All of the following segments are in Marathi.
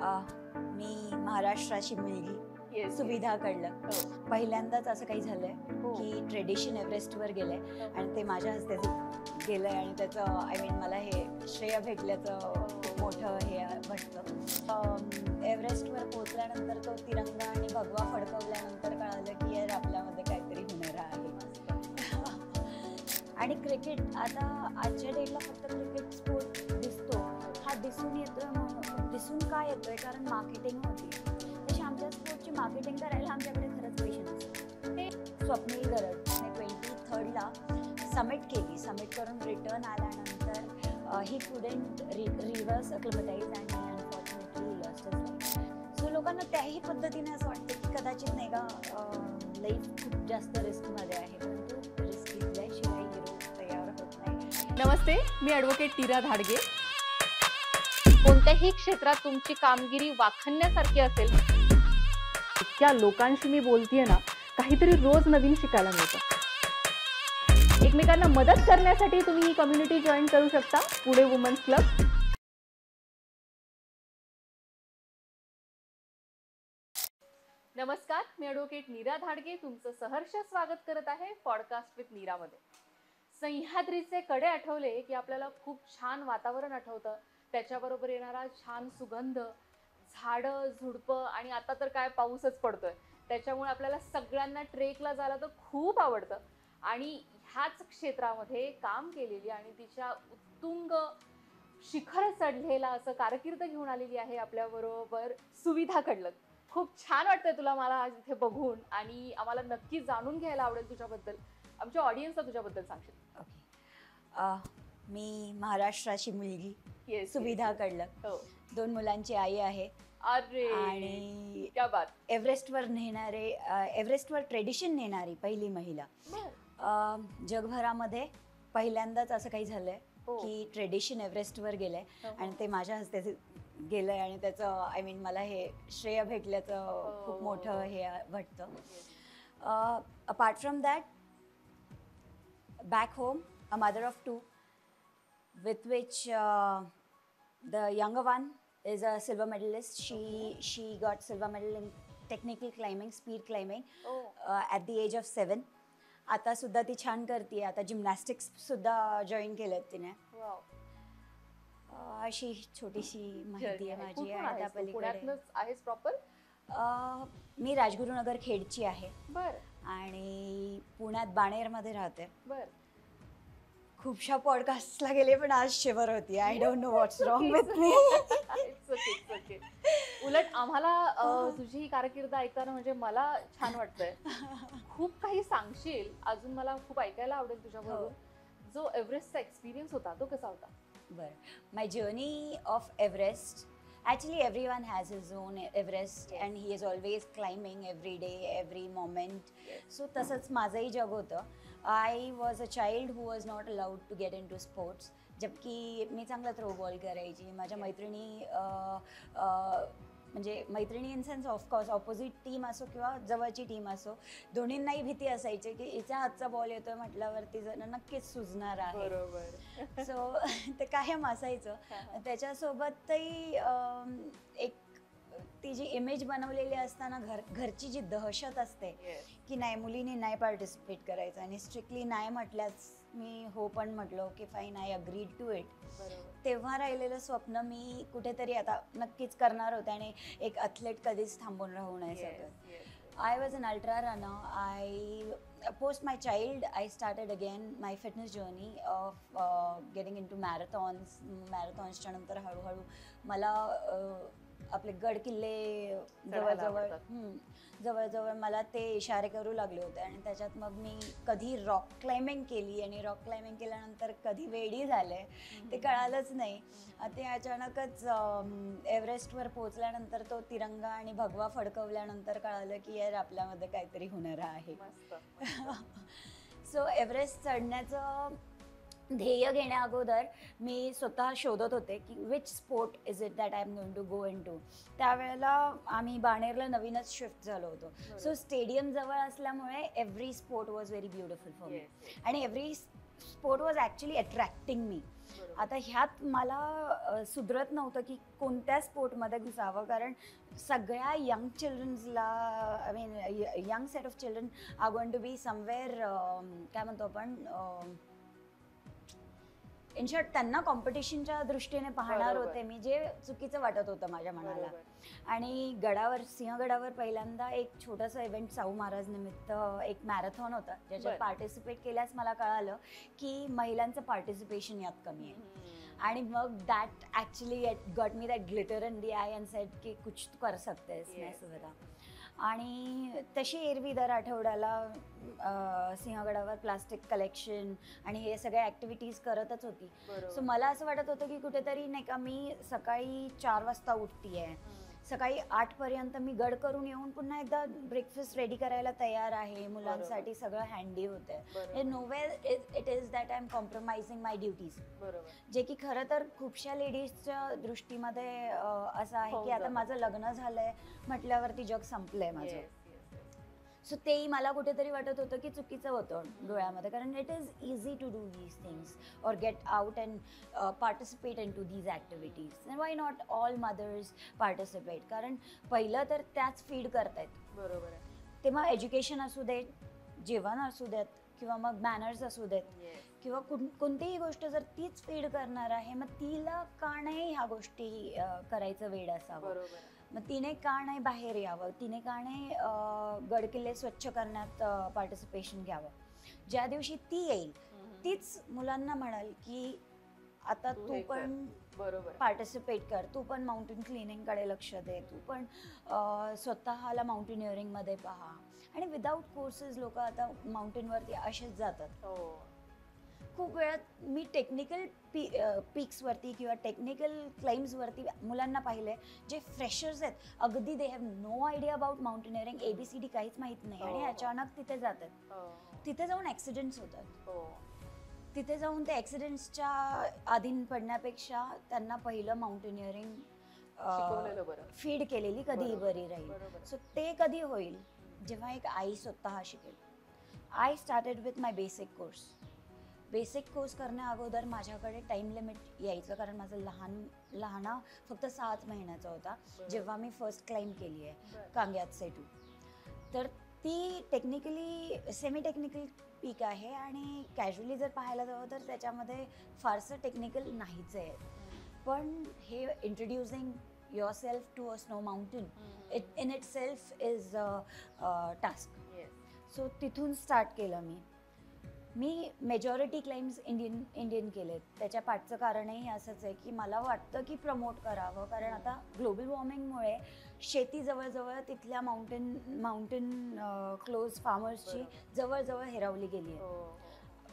मी महाराष्ट्राची मुलगी सुविधा कडलं पहिल्यांदाच असं काही झालंय की ट्रेडिशन एव्हरेस्टवर गेलंय आणि ते माझ्या हस्ते गेलंय आणि त्याचं आय मीन मला हे श्रेय भेटल्याचं खूप मोठं हे वाटतं. एव्हरेस्टवर पोहोचल्यानंतर तो तिरंगा आणि भगवा फडकवल्यानंतर कळालं की यार आपल्यामध्ये काहीतरी होणार आहे. आणि क्रिकेट आता आजच्या डेटला फक्त क्रिकेट स्पोर्ट दिसतो, हा दिसून येतोय. दिसून काय येतोय कारण मार्केटिंग होती. तशी आमच्या स्पोर्टची मार्केटिंग करायला आमच्याकडे खरंच पैसे नसतात. ते स्वप्नील गरड 23rd समिट केली. समिट करून रिटर्न आल्यानंतर ही कुडंट रिव्हर्स अक्लिमेटाइज आणि unfortunately lost his life. So लोकांना त्याही पद्धतीने असं वाटतं की कदाचित नाही का लाईफ खूप जास्त रिस्कमध्ये आहे, परंतु रिस्क घेतल्याशिवाय हिरो तयार होत नाही. नमस्ते, मी ॲडव्होकेट नीरा धाडगे. कोणत्याही क्षेत्रात तुमची कामगिरी वाखाणण्यासारखी असेल, इतक्या लोकांशी मी बोलतेय ना, काहीतरी रोज नवीन शिकायला मिळतं. एकमेकांना मदत करण्यासाठी तुम्ही ही कम्युनिटी जॉईन करू शकता, पुणे वुमन्स क्लब. नमस्कार, मी ॲडव्होकेट नीरा धाडगे तुमचं सहर्ष स्वागत करत आहे पॉडकास्ट विथ नीरामध्ये. सह्याद्रीचे कडे आठवले की आपल्याला खूप छान वातावरण आठवतं. त्याच्याबरोबर येणारा छान सुगंध, झाडं झुडपं आणि आता तर काय पाऊसच पडतोय, त्याच्यामुळे आपल्याला सगळ्यांना ट्रेकला जायला तर खूप आवडतं. आणि ह्याच क्षेत्रामध्ये काम केलेली आणि तिच्या उत्तुंग शिखर चढलेला असं कारकीर्द घेऊन आलेली आहे आपल्याबरोबर सुविधा कडलं. खूप छान वाटतंय तुला मला आज इथे बघून आणि आम्हाला नक्की जाणून घ्यायला आवडेल तुझ्याबद्दल. आमच्या ऑडियन्सला तुझ्याबद्दल सांगशील? मी महाराष्ट्राची मुलगी सुविधा कडलं, 2 मुलांची आई आहे. अरे आणि क्या बात. एव्हरेस्टवर ट्रेडिशन नेणारी पहिली महिला. जगभरामध्ये पहिल्यांदाच असं काही झालंय की ट्रेडिशन एव्हरेस्टवर गेलंय आणि ते माझ्या हस्ते गेलंय आणि त्याचं आय मीन मला हे श्रेय भेटल्याचं खूप मोठं हे वाटतं. Apart from that, back home, a mother of 2, with which the younger one is a silver medalist. She got silver medal in technical climbing, speed climbing, at the age of 7. आता सुद्धा ती छान करते. आता जिम्नॅस्टिक्स सुद्धा जॉईन केलेत तिने. अशी छोटीशी माहिती आहे माझी. आणि त्या पलीकडे मी राजगुरुनगर खेडची आहे. आणि पुण्यात बाणेरमध्ये राहते. खूपशा पॉडकास्टला गेले पण आज शिवर होती. I don't know what's wrong with me. उलट आम्हाला तुझी ही कारकीर्द ऐकताना म्हणजे मला छान वाटतंय. खूप काही सांगशील अजून, मला खूप ऐकायला आवडेल तुझ्याबरोबर. जो एव्हरेस्टचा एक्सपिरियन्स होता तो कसा होता? बरं, my journey of Everest. Actually, everyone has his own Everest, and he is always climbing every day, every moment. So तसंच माझंही जग होतं. I was a child who was not allowed to get into sports. जबकि मी चांगला थ्रो बॉल करायची. माझ्या मैत्रिणी म्हणजे मैत्रिणी in sense of course opposite team असो किंवा जवळची टीम असो, दोन्हींनाही भीती असायची की हिच्या हातचा बॉल येतोय म्हटल्यावरती जण नक्कीच सुजणार आहे. सो ते कायम असायचं. त्याच्यासोबतही एक ती जी इमेज बनवलेली असताना घरची जी दहशत असते की नाही, मुलींनी नाही पार्टिसिपेट करायचं आणि स्ट्रिक्टली नाही म्हटल्याच मी हो पण म्हटलो की fine, I agreed to it. तेव्हा राहिलेलं स्वप्न मी कुठेतरी आता नक्कीच करणार होते आणि एक ॲथलीट कधीच थांबून राहू नये सगळं. I was an ultra runner. Post my child I started again my fitness journey of getting into मॅरेथॉन्सच्या नंतर हळूहळू मला आपले गड किल्ले जवळजवळ मला ते इशारे करू लागले होते. आणि त्याच्यात मग मी कधी रॉक क्लाइम्बिंग केली आणि रॉक क्लाइम्बिंग केल्यानंतर कधी वेडी झाले ते कळालंच नाही. ते अचानकच एव्हरेस्टवर पोहोचल्यानंतर तो तिरंगा आणि भगवा फडकवल्यानंतर कळालं की यार आपल्यामध्ये काहीतरी होणार आहे. सो एव्हरेस्ट चढण्याचं ध्येय घेण्या अगोदर मी स्वतः शोधत होते की which sport is it that I am going to go in to. त्यावेळेला आम्ही बाणेरला नवीनच शिफ्ट झालो होतो. सो स्टेडियम जवळ असल्यामुळे every sport was very beautiful for me. आणि every sport was actually attracting me. आता ह्यात मला सुधरत नव्हतं की कोणत्या स्पोर्टमध्ये घुसावं, कारण सगळ्या यंग चिल्ड्रन्सला I mean young set of children are going to be somewhere काय म्हणतो आपण इन शॉर्ट त्यांना कॉम्पिटिशनच्या दृष्टीने पाहणार होते मी, जे चुकीचं वाटत होतं माझ्या मनाला. आणि गडावर सिंहगडावर पहिल्यांदा एक छोटंसं इव्हेंट शाहू महाराज निमित्त एक मॅरेथॉन होता, ज्याच्यात पार्टिसिपेट केल्यास मला कळालं की महिलांचं पार्टिसिपेशन यात कमी आहे. आणि मग that actually got me that glitter in the I and sed की कुछ तू कर सकते आहेस मैं सुविधा. आणि तशी एरवी दर आठवड्याला सिंहगडावर प्लास्टिक कलेक्शन आणि हे सगळ्या ॲक्टिव्हिटीज करतच होती. सो मला असं वाटत होतं की कुठेतरी नाही का, मी सकाळी 4 वाजता उठती आहे, सकाळी 8पर्यंत मी गड करून येऊन पुन्हा एकदा ब्रेकफास्ट रेडी करायला तयार आहे, मुलांसाठी सगळं हँडी होतंय. Nowhere it is that I am compromising my duties, जे की खरं तर खूपशा लेडीजच्या दृष्टीमध्ये असं आहे की आता माझं लग्न झालंय म्हटल्यावरती जग संपलंय माझं. सो तेही मला कुठेतरी वाटत होतं की चुकीचं होतं डोळ्यामध्ये, कारण it is easy to do these things और get out and participate into these activities. Why not all mothers participate, कारण पहिलं तर त्याच फीड करतायत. बरोबर आहे. ते मग एज्युकेशन असू देत, जेवण असू देत, किंवा मग मॅनर्स असू देत, किंवा कोणतीही गोष्ट जर तीच फीड करणार आहे, मग तिला का नाही ह्या गोष्टी करायचं वेड असावं. मग तिने का नाही बाहेर यावं, तिने का नाही गडकिल्ले स्वच्छ करण्यात पार्टिसिपेशन घ्यावं. ज्या दिवशी ती येईल तीच मुलांना म्हणाल की आता तू पण पार्टिसिपेट कर, तू पण माउंटेन क्लिनिंगकडे लक्ष दे, तू पण स्वतःला माउंटेनिअरिंगमध्ये पहा. आणि विदाऊट कोर्सेस लोक आता माउंटेनवरती असेच जातात. खूप वेळात मी टेक्निकल पीक्सवरती किंवा टेक्निकल क्लाइम्सवरती मुलांना पाहिले जे फ्रेशर्स आहेत, अगदी they have no idea about mountaineering, ABCD काहीच माहीत नाही, आणि अचानक तिथे जातात. तिथे जाऊन ॲक्सिडेंट्स होतात. तिथे जाऊन त्या ॲक्सिडेंट्सच्या अधीन पडण्यापेक्षा त्यांना पहिलं माउंटेनिअरिंग फीड केलेली कधीही बरी राहील. सो ते कधी होईल जेव्हा एक आई स्वतः शिकेल. I started with my basic course. Basic course करण्या अगोदर माझ्याकडे टाईम लिमिट यायचं, कारण माझं लहाना फक्त 6 महिन्याचा होता जेव्हा मी फर्स्ट क्लाइंब केली आहे कांग्यात सेटू. तर ती टेक्निकली सेमी टेक्निकल पीक आहे, आणि कॅज्युअली जर पाहायला जावं तर त्याच्यामध्ये फारसं टेक्निकल नाहीच आहे. पण हे introducing yourself to a snow mountain, it in itself is a task. So तिथून स्टार्ट केलं मी मेजॉरिटी क्लाइम्स इंडियन केलेत. त्याच्या पाठचं कारणही असंच आहे की मला वाटतं की प्रमोट करावं, कारण आता ग्लोबल वॉर्मिंगमुळे शेती जवळजवळ तिथल्या माउंटेन क्लोज फार्मर्सची जवळजवळ हिरावली गेली आहे.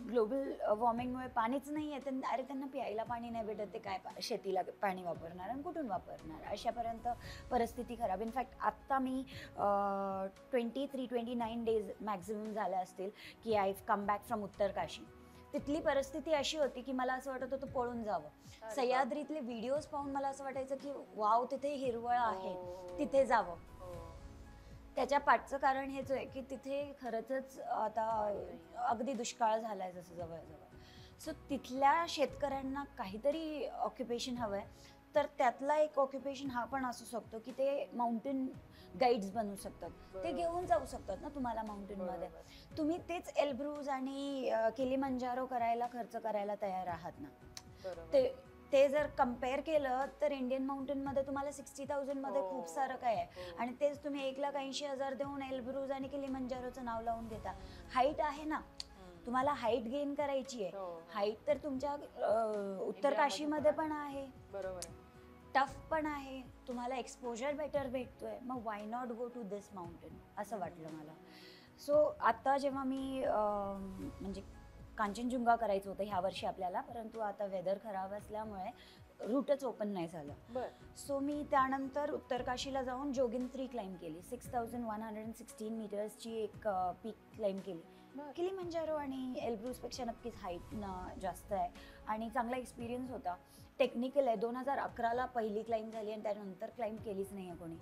ग्लोबल वॉर्मिंगमुळे पाणीच नाही आहे, अरे त्यांना प्यायला पाणी नाही भेटत, ते काय शेतीला पाणी वापरणार आणि कुठून वापरणार, अशापर्यंत परिस्थिती खराब. इनफॅक्ट आत्ता मी 23-29 डेज मॅक्झिमम झाल्या असतील की आय कम बॅक फ्रॉम उत्तर काशी. तिथली परिस्थिती अशी होती की मला असं वाटत होतं पळून जावं. सह्याद्रीतले व्हिडिओज पाहून मला असं वाटायचं की वाव, तिथे हिरवळ आहे, तिथे जावं. त्याच्या पाठचं कारण हेच आहे की तिथे खरंच आता अगदी दुष्काळ झाला आहे जसं जवळजवळ. सो तिथल्या शेतकऱ्यांना काहीतरी ऑक्युपेशन हवं आहे. तर त्यातला एक ऑक्युपेशन हा पण असू शकतो की ते माउंटेन गाईड्स बनवू शकतात. ते घेऊन जाऊ शकतात ना तुम्हाला माउंटेनमध्ये. तुम्ही तेच एल्ब्रूज आणि किलिमंजारो करायला खर्च करायला तयार आहात ना. ते जर कम्पेअर केलं तर इंडियन माउंटेनमध्ये तुम्हाला 60,000 मध्ये खूप सारं काय आहे, आणि तेच तुम्ही 1,80,000 देऊन एल्ब्रूज आणि किलिमंजारोचं नाव लावून घेता. हाईट आहे ना, तुम्हाला हाईट गेन करायची आहे. हाईट तर तुमच्या उत्तर काशीमध्ये पण आहे, टफ पण आहे, तुम्हाला एक्सपोजर बेटर भेटतोय, मग why not go to this mountain असं वाटलं मला. सो आता जेव्हा मी म्हणजे कांचनजुंगा करायचं होतं ह्या वर्षी आपल्याला, परंतु आता वेदर खराब असल्यामुळे रूटच ओपन नाही झालं. सो मी त्यानंतर उत्तर काशीला जाऊन जोगिन 3 क्लाइंब केली. 6,116 मीटर्सची एक पीक क्लाइंब केली. किलिमंजारो आणि एल्ब्रूजपेक्षा नक्कीच हाईट जास्त आहे आणि चांगला एक्सपिरियन्स होता. टेक्निकल आहे. 2011ला पहिली क्लाइंब झाली आणि त्यानंतर क्लाइंब केलीच नाही आहे कोणी.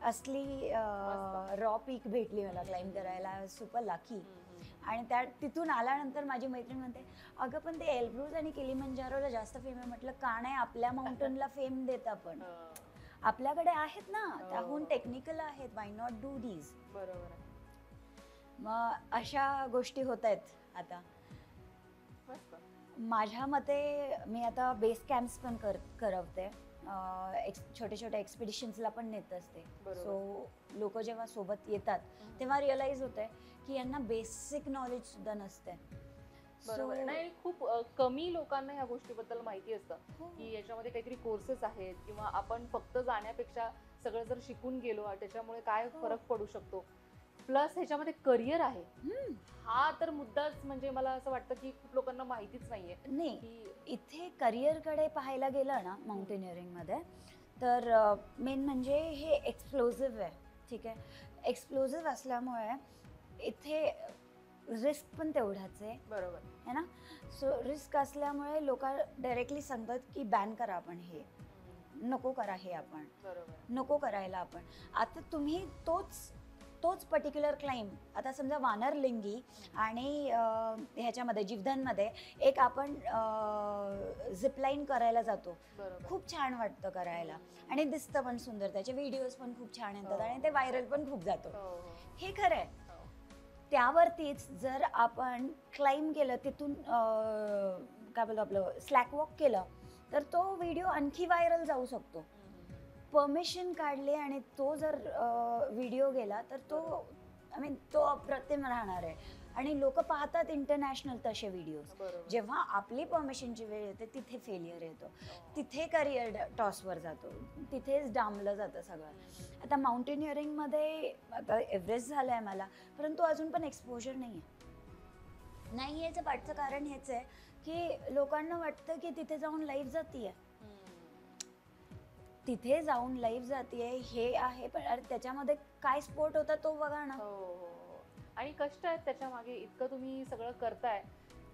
असली रॉ पीक भेटली मला क्लाइंब करायला. Super lucky. आणि त्या तिथून आल्यानंतर माझी मैत्रीण म्हणते अगं पण ते एल्ब्रुज आणि किलिमंजारोला जास्त फेम आहे. म्हटलं का नाही, आपल्या माउंटनला फेम देत आपण, आपल्याकडे आहेत ना, त्याहून टेक्निकल आहेत, वाय नॉट डू दीज. बरोबर. मग अशा गोष्टी होत आहेत आता. माझ्या मते मी आता बेस कॅम्प्स पण करवते, छोटे छोटे एक्सपिडिशन्सला पण नेत असते. सो लोक जेव्हा सोबत येतात तेव्हा रिअलाइज होते की यांना बेसिक नॉलेज सुद्धा नसते. बरोबर. नाही, खूप कमी लोकांना ह्या गोष्टीबद्दल माहिती असतं की याच्यामध्ये काहीतरी कोर्सेस आहेत, किंवा आपण फक्त जाण्यापेक्षा सगळं जर शिकून गेलो त्याच्यामुळे काय फरक पडू शकतो. प्लस ह्याच्यामध्ये करिअर आहे, हा तर मुद्दाच म्हणजे मला असं वाटतं की खूप लोकांना माहितीच नाहीये. नाही, इथे करिअरकडे पाहायला गेलं ना माउंटेनिअरिंग मध्ये, तर मेन म्हणजे हे एक्सप्लोजिव्ह आहे. ठीक आहे, एक्सप्लोजिव्ह असल्यामुळे इथे रिस्क पण तेवढाच आहे. बरोबर है ना. सो रिस्क असल्यामुळे लोक डायरेक्टली सांगतात की बॅन करा, आपण हे नको करा, हे आपण नको करायला. आपण आता तुम्ही तोच पर्टिक्युलर क्लाइंब, आता समजा वानरलिंगी आणि ह्याच्यामध्ये जीवधनमध्ये एक आपण झिपलाईन करायला जातो, खूप छान वाटतं करायला आणि दिसतं पण सुंदर, त्याचे व्हिडिओज पण खूप छान येतात आणि ते व्हायरल पण खूप जातो. हे खरं आहे. त्यावरतीच जर आपण क्लाइंब केलं, तिथून काय बोलतो आपलं स्लॅक वॉक केलं, तर तो व्हिडिओ आणखी व्हायरल जाऊ शकतो. परमिशन काढले आणि तो जर व्हिडिओ गेला तर तो तो अप्रतिम राहणार आहे आणि लोक पाहतात इंटरनॅशनल तसे व्हिडिओज. जेव्हा आपली परमिशनची वेळ येते तिथे फेलियर येतो, तिथे करिअर टॉसवर जातो, तिथेच डांबलं जातं सगळं. आता माउंटेनिअरिंगमध्ये आता एव्हरेस्ट झालं आहे मला, परंतु अजून पण एक्सपोजर नाही याचं पाठचं कारण हेच आहे की लोकांना वाटतं की तिथे जाऊन लाईफ जातीये, तिथे जाऊन लाईफ जातीये हे आहे, पण अरे त्याच्यामध्ये काय स्पोर्ट होता तो बघा ना. आणि कष्ट आहेत त्याच्या मागे, इतकं तुम्ही सगळं करताय,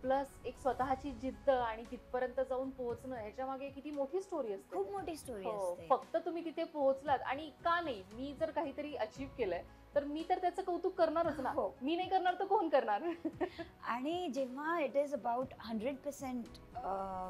प्लस एक स्वतःची जिद्द आणि तिथपर्यंत जाऊन पोहोचणं, ह्याच्या मागे किती मोठी स्टोरी असते, खूप मोठी स्टोरी असते. फक्त तुम्ही तिथे पोहोचलात आणि का नाही, मी जर काहीतरी अचीव केलंय तर मी तर त्याचं कौतुक करणारच ना. मी नाही करणार तर कोण करणार. आणि जेव्हा इट इज अबाउट 100%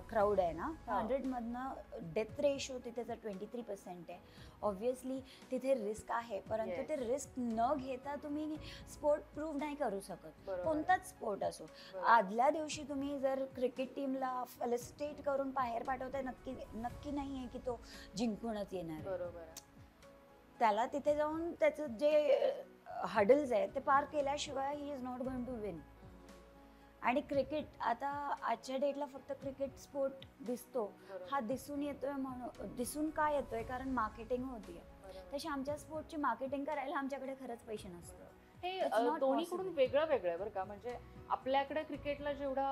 क्राऊड आहे ना, 100 मधनं डेथ रेशो तिथे जर 23% आहे, ऑब्व्हियसली तिथे रिस्क आहे. परंतु ते रिस्क न घेता तुम्ही स्पोर्ट प्रूव्ह नाही करू शकत, कोणताच स्पोर्ट असो. आदल्या दिवशी तुम्ही जर क्रिकेट टीमला फेलिसिटेट करून बाहेर पाठवताय, नक्की नाही आहे की तो जिंकूनच येणार. बरोबर. त्याला तिथे जाऊन त्याचं जे हडल्स आहे ते पार केल्याशिवाय he is not going to win. आणि क्रिकेट आता आजच्या डेटला फक्त क्रिकेट स्पोर्ट दिसतो, हा दिसून येतोय म्हणून, दिसून का येतोय, कारण मार्केटिंग होतीये. तशी आमच्या स्पोर्टची मार्केटिंग करायला आमच्याकडे खरंच पैसे नसतात. हे दोन्हीकडून वेगळं वेगळं आहे बरं का. म्हणजे आपल्याकडे क्रिकेटला जेवढा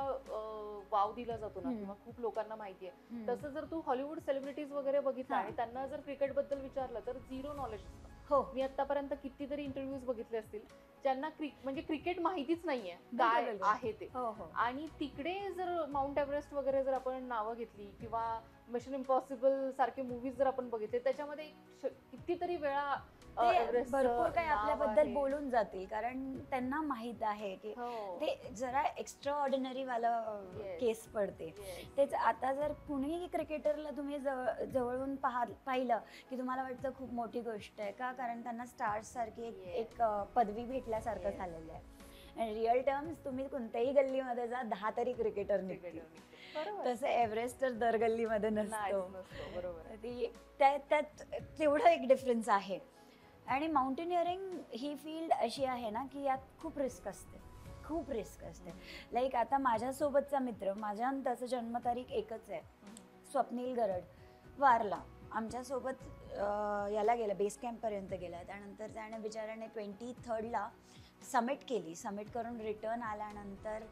वाव दिला जातो ना, किंवा खूप लोकांना माहिती आहे, तसं जर तू हॉलिवूड सेलिब्रिटीज वगैरे बघितलं आणि त्यांना जर क्रिकेट बद्दल विचारलं तर झिरो नॉलेज असतं. मी आतापर्यंत कितीतरी इंटरव्ह्यूज बघितले असतील, ज्यांना म्हणजे क्रिकेट माहितीच नाहीये काय आहे ते. आणि तिकडे जर माउंट एव्हरेस्ट वगैरे जर आपण नावं घेतली, किंवा मिशन इम्पॉसिबल सारखे मूवीज जर आपण बघितले, त्याच्यामध्ये कितीतरी वेळा भरपूर काही आपल्याबद्दल बोलून जातील, कारण त्यांना माहित आहे की ते जरा एक्स्ट्रा ऑर्डिनरी वाला केस पडते. तेच आता जर कुणीही क्रिकेटरला तुम्ही जवळून पाहिलं की तुम्हाला वाटतं खूप मोठी गोष्ट आहे का, कारण त्यांना स्टार्स सारखी एक पदवी भेटल्यासारखं झालेलं आहे. रिअल टर्म्स तुम्ही कोणत्याही गल्लीमध्ये जा, 10 तरी क्रिकेटर निघतील. तसं एव्हरेस्ट तर दर गल्लीमध्ये नसतो. त्यात तेवढं एक डिफरन्स आहे. आणि माउंटेनिअरिंग ही फील्ड अशी आहे ना की यात खूप रिस्क असते. लाईक आता माझ्यासोबतचा मित्र, माझ्या त्याचं जन्मतारीख एकच आहे, स्वप्नील गरड, वारला. आमच्यासोबत याला गेला, बेस कॅम्पपर्यंत गेला. त्यानंतर त्याने बिचाराने 23rd समिट केली. समिट करून रिटर्न आल्यानंतर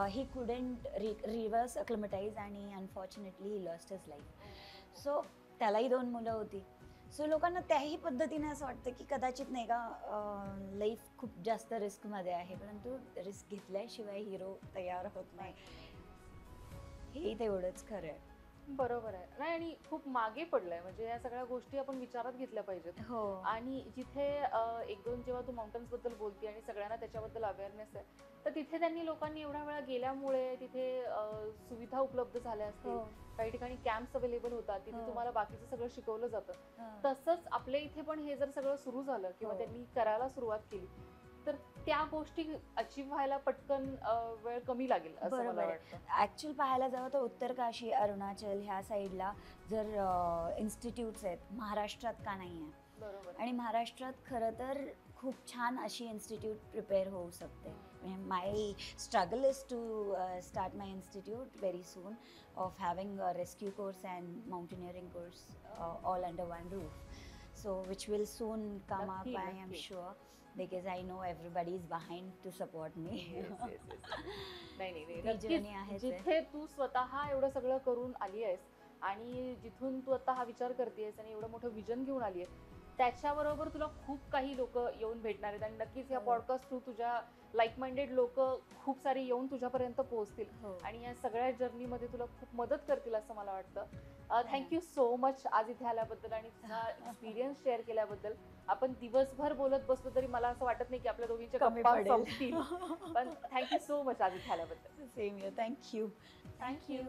ही कुडंट रिव्हर्स अक्लिमेटाईज आणि unfortunately he lost his life. So त्यालाही 2 मुलं होती. सो लोकांना त्याही पद्धतीने असं वाटतं की कदाचित नाही का लाईफ खूप जास्त रिस्कमध्ये आहे, परंतु रिस्क घेतल्याशिवाय हिरो तयार होत नाही, हेही तेवढंच खरं आहे. बरोबर आहे. नाही, आणि खूप मागे पडलंय, म्हणजे या सगळ्या गोष्टी आपण विचारात घेतल्या पाहिजेत. हो आणि जिथे एक दोन जेव्हा तू माउंटन्स बद्दल बोलते आणि सगळ्यांना त्याच्याबद्दल अवेअरनेस आहे, तर तिथे त्यांनी लोकांनी एवढ्या वेळा गेल्यामुळे तिथे सुविधा उपलब्ध झाल्या असतील, हो काही ठिकाणी कॅम्प्स अवेलेबल होतात, तिथे हो. तुम्हाला बाकीचं सगळं शिकवलं जातं. हा. तसंच आपल्या इथे पण हे जर सगळं सुरू झालं किंवा हो. त्यांनी करायला सुरुवात केली, तर त्या गोष्टी अचीव्ह व्हायला पटकन वेळ कमी लागेल असं बरोबर मला आहे. वाटतं. ऍक्च्युअल पाहायला जावं तर उत्तरकाशी अरुणाचल ह्या साईडला जर इन्स्टिट्यूट्स आहेत, महाराष्ट्रात का नाही आहे? बरोबर आहे. आणि महाराष्ट्रात खरं तर खूप छान अशी इन्स्टिट्यूट प्रिपेअर होऊ शकते. My struggle is to start my institute very soon of having a rescue course and mountaineering course all under one roof. So which will soon come नक्की, up, I am नक्की. sure, because I know everybody is behind to support me. Yes, yes, yes. नाही नाही नाही, ती नक्कीच. journey आहेच आहे. जिथे तू स्वतः एवढं सगळं करून आली आहेस आणि जिथून तू आता हा विचार करतेस आणि एवढं मोठं विजन घेऊन आली आहेस, त्याच्याबरोबर तुला खूप काही लोक येऊन भेटणार आहेत आणि नक्कीच या हो. पॉडकास्ट थ्रू तुझ्या लाईक माइंडेड लोक खूप सारी येऊन तुझ्यापर्यंत पोहोचतील हो. आणि या सगळ्या जर्नीमध्ये तुला खूप मदत करतील असं मला वाटतं. थँक्यू सो मच आज इथे आल्याबद्दल आणि तुझा एक्सपिरियन्स शेअर केल्याबद्दल. आपण दिवसभर बोलत बसलो तरी मला असं वाटत नाही की आपल्या दोघींच्या कमी गप्पा पडेल. संपतील. पण थँक्यू सो मच आज इथे आल्याबद्दल. Same here. Thank you. Thank you.